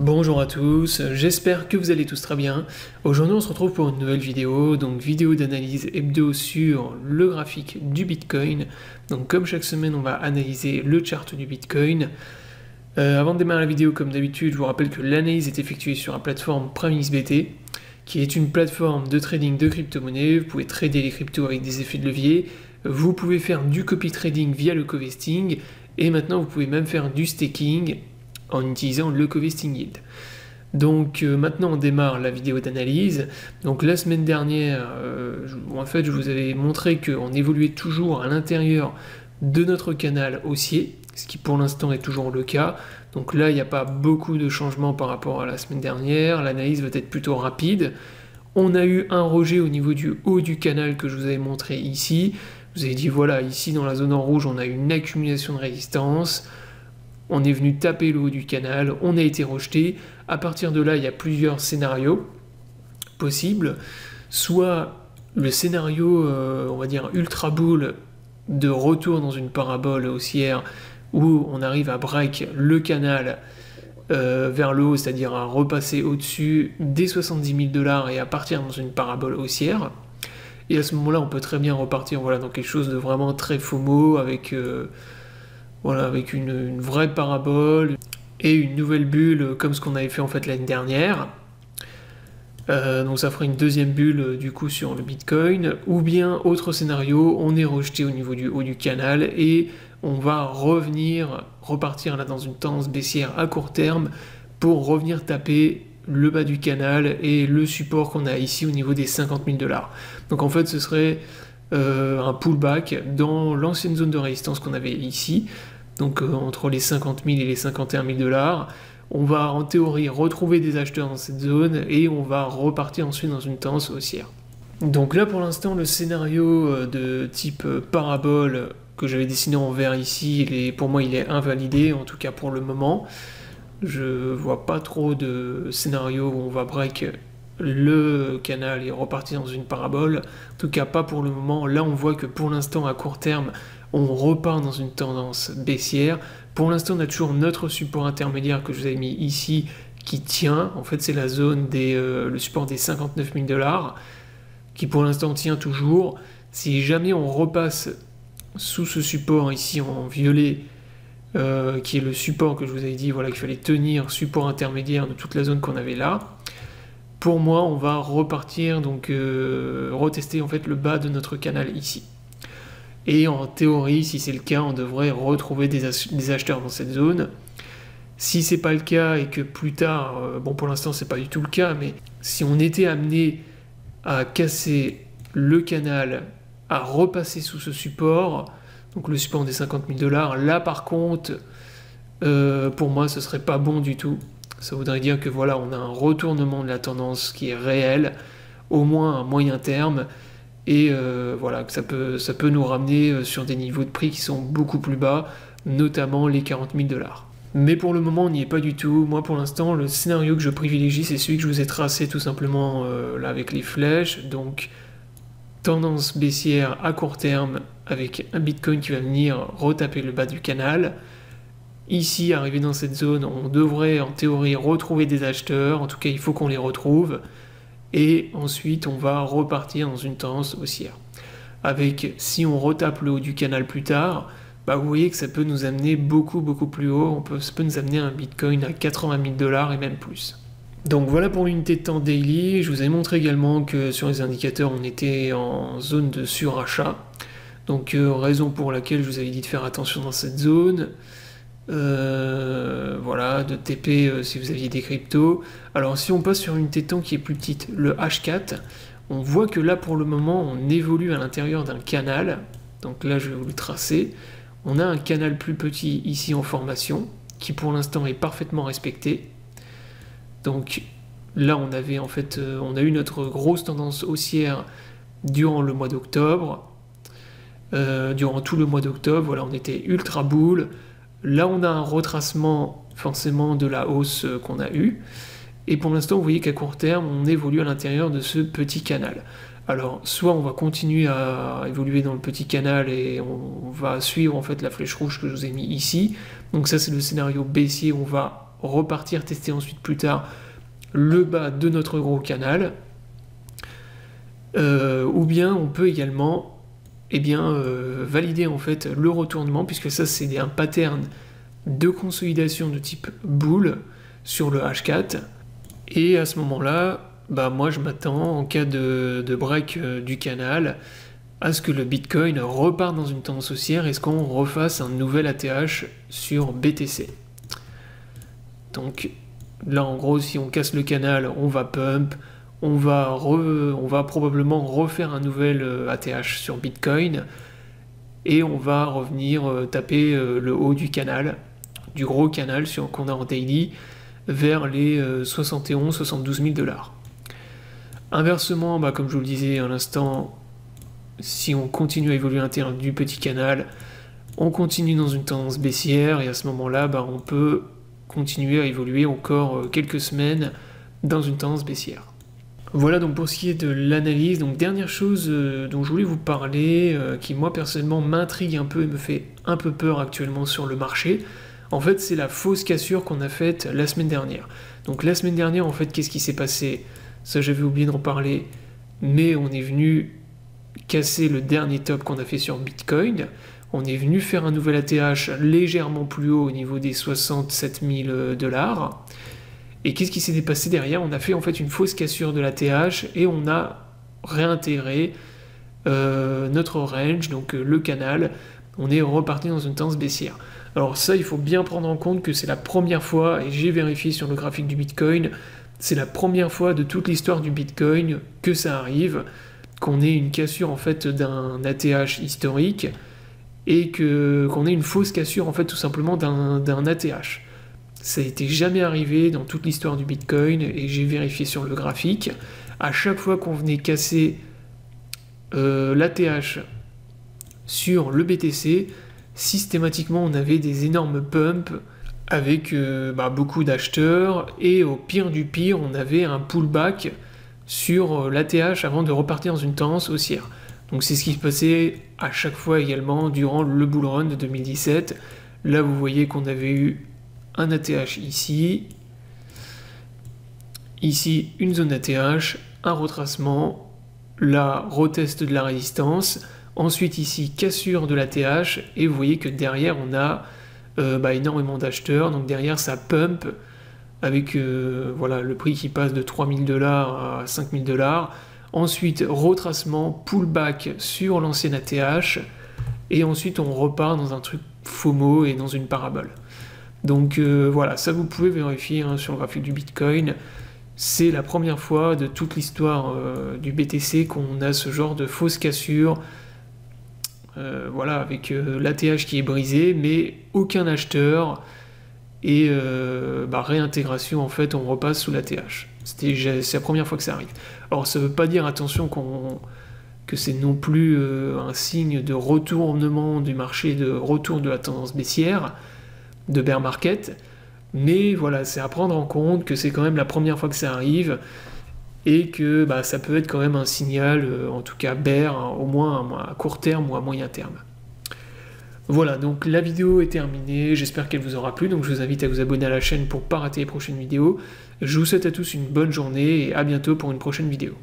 Bonjour à tous, j'espère que vous allez tous très bien. Aujourd'hui on se retrouve pour une nouvelle vidéo, donc vidéo d'analyse hebdo sur le graphique du Bitcoin. Donc comme chaque semaine on va analyser le chart du Bitcoin. Avant de démarrer la vidéo, comme d'habitude, je vous rappelle que l'analyse est effectuée sur la plateforme PrimeXBT, qui est une plateforme de trading de crypto-monnaies. Vous pouvez trader les cryptos avec des effets de levier, vous pouvez faire du copy trading via le co-vesting, et maintenant vous pouvez même faire du staking en utilisant le co-vesting yield. Donc maintenant on démarre la vidéo d'analyse. Donc la semaine dernière, je vous avais montré qu'on évoluait toujours à l'intérieur de notre canal haussier, ce qui pour l'instant est toujours le cas. Donc là il n'y a pas beaucoup de changements par rapport à la semaine dernière, l'analyse va être plutôt rapide. On a eu un rejet au niveau du haut du canal que je vous avais montré ici. Je vous avais dit voilà, ici dans la zone en rouge on a une accumulation de résistance. On est venu taper le haut du canal, on a été rejeté. À partir de là, il y a plusieurs scénarios possibles. Soit le scénario, on va dire, ultra bull de retour dans une parabole haussière où on arrive à break le canal vers le haut, c'est-à-dire à repasser au-dessus des 70 000 $ et à partir dans une parabole haussière. Et à ce moment-là, on peut très bien repartir dans quelque chose de vraiment très FOMO avec... avec une vraie parabole et une nouvelle bulle comme ce qu'on avait fait en fait l'année dernière. Donc ça ferait une deuxième bulle du coup sur le Bitcoin. Ou bien, autre scénario, on est rejeté au niveau du haut du canal et on va repartir là dans une tendance baissière à court terme pour revenir taper le bas du canal et le support qu'on a ici au niveau des 50 000 $. Donc en fait ce serait un pullback dans l'ancienne zone de résistance qu'on avait ici. Donc entre les 50 000 et les 51 000 $, on va en théorie retrouver des acheteurs dans cette zone et on va repartir ensuite dans une tendance haussière. Donc là pour l'instant le scénario de type parabole que j'avais dessiné en vert ici, pour moi il est invalidé, en tout cas pour le moment. Je vois pas trop de scénario où on va break le canal et repartir dans une parabole, en tout cas pas pour le moment. Là on voit que pour l'instant à court terme on repart dans une tendance baissière. Pour l'instant on a toujours notre support intermédiaire que je vous avais mis ici qui tient, en fait c'est la zone le support des 59 000 $, qui pour l'instant tient toujours. Si jamais on repasse sous ce support ici en violet, qui est le support que je vous avais dit qu'il fallait tenir, support intermédiaire de toute la zone qu'on avait là, pour moi on va repartir, donc retester en fait le bas de notre canal ici. Et en théorie, si c'est le cas, on devrait retrouver des acheteurs dans cette zone. Si c'est pas le cas et que plus tard, pour l'instant c'est pas du tout le cas, mais si on était amené à casser le canal, à repasser sous ce support, donc le support des 50 000 $, là par contre, pour moi ce serait pas bon du tout. Ça voudrait dire que on a un retournement de la tendance qui est réel, au moins à moyen terme, et que ça peut nous ramener sur des niveaux de prix qui sont beaucoup plus bas, notamment les 40 000 $. Mais pour le moment on n'y est pas du tout. Moi pour l'instant le scénario que je privilégie c'est celui que je vous ai tracé tout simplement là avec les flèches, donc tendance baissière à court terme avec un Bitcoin qui va venir retaper le bas du canal. Ici, arrivé dans cette zone, on devrait en théorie retrouver des acheteurs, en tout cas il faut qu'on les retrouve, et ensuite on va repartir dans une tendance haussière. Avec, si on retape le haut du canal plus tard, vous voyez que ça peut nous amener beaucoup plus haut, ça peut nous amener un Bitcoin à 80 000 $ et même plus. Donc voilà pour l'unité de temps daily. Je vous ai montré également que sur les indicateurs on était en zone de surachat, donc raison pour laquelle je vous avais dit de faire attention dans cette zone. De TP si vous aviez des cryptos. Alors si on passe sur une unité de temps qui est plus petite, le H4, on voit que là pour le moment on évolue à l'intérieur d'un canal. Donc là je vais vous le tracer. On a un canal plus petit ici en formation qui pour l'instant est parfaitement respecté. Donc là on avait on a eu notre grosse tendance haussière durant le mois d'octobre. Durant tout le mois d'octobre, on était ultra bull. Là, on a un retracement forcément de la hausse qu'on a eue. Et pour l'instant, vous voyez qu'à court terme, on évolue à l'intérieur de ce petit canal. Alors, soit on va continuer à évoluer dans le petit canal et on va suivre en fait la flèche rouge que je vous ai mis ici. Donc ça, c'est le scénario baissier, on va repartir tester ensuite plus tard le bas de notre gros canal. Ou bien on peut également valider en fait le retournement, puisque ça c'est un pattern de consolidation de type boule sur le H4, et à ce moment-là, moi je m'attends en cas de break du canal à ce que le Bitcoin reparte dans une tendance haussière et ce qu'on refasse un nouvel ATH sur BTC. Donc là en gros, si on casse le canal, on va pump, on va probablement refaire un nouvel ATH sur Bitcoin et on va revenir taper le haut du canal, du gros canal qu'on a en daily, vers les 71-72 000 $. Inversement, comme je vous le disais à l'instant, si on continue à évoluer à l'intérieur du petit canal, on continue dans une tendance baissière et à ce moment-là, on peut continuer à évoluer encore quelques semaines dans une tendance baissière. Voilà donc pour ce qui est de l'analyse. Donc dernière chose dont je voulais vous parler, qui moi personnellement m'intrigue un peu et me fait un peu peur actuellement sur le marché, en fait c'est la fausse cassure qu'on a faite la semaine dernière. Donc la semaine dernière en fait qu'est-ce qui s'est passé? Ça j'avais oublié d'en parler, mais on est venu casser le dernier top qu'on a fait sur Bitcoin. On est venu faire un nouvel ATH légèrement plus haut au niveau des 67 000 $. Et qu'est-ce qui s'est passé derrière? On a fait en fait une fausse cassure de l'ATH et on a réintégré notre range, donc le canal. On est reparti dans une tendance baissière. Alors ça, il faut bien prendre en compte que c'est la première fois, et j'ai vérifié sur le graphique du Bitcoin, c'est la première fois de toute l'histoire du Bitcoin que ça arrive, qu'on ait une cassure en fait d'un ATH historique et qu'on ait une fausse cassure en fait tout simplement d'un ATH. Ça n'était jamais arrivé dans toute l'histoire du Bitcoin et j'ai vérifié sur le graphique. À chaque fois qu'on venait casser l'ATH sur le BTC, systématiquement on avait des énormes pumps avec beaucoup d'acheteurs et au pire du pire on avait un pullback sur l'ATH avant de repartir dans une tendance haussière. Donc c'est ce qui se passait à chaque fois également durant le bull run de 2017. Là vous voyez qu'on avait eu un ATH ici, ici une zone ATH, un retracement, là retest de la résistance, ensuite ici cassure de l'ATH et vous voyez que derrière on a énormément d'acheteurs, donc derrière ça pump avec le prix qui passe de 3 000 $ à 5 000 $. Ensuite, retracement, pullback sur l'ancienne ATH, et ensuite on repart dans un truc FOMO et dans une parabole. Donc voilà, ça vous pouvez vérifier sur le graphique du Bitcoin. C'est la première fois de toute l'histoire du BTC qu'on a ce genre de fausse cassure, avec l'ATH qui est brisé, mais aucun acheteur. Et réintégration, en fait, on repasse sous l'ATH. C'est la première fois que ça arrive. Alors, ça ne veut pas dire, attention, que c'est non plus un signe de retournement du marché, de retour de la tendance baissière, de bear market, mais voilà, c'est à prendre en compte que c'est quand même la première fois que ça arrive, et que ça peut être quand même un signal, en tout cas bear, au moins à court terme ou à moyen terme. Voilà, donc la vidéo est terminée, j'espère qu'elle vous aura plu, donc je vous invite à vous abonner à la chaîne pour ne pas rater les prochaines vidéos. Je vous souhaite à tous une bonne journée et à bientôt pour une prochaine vidéo.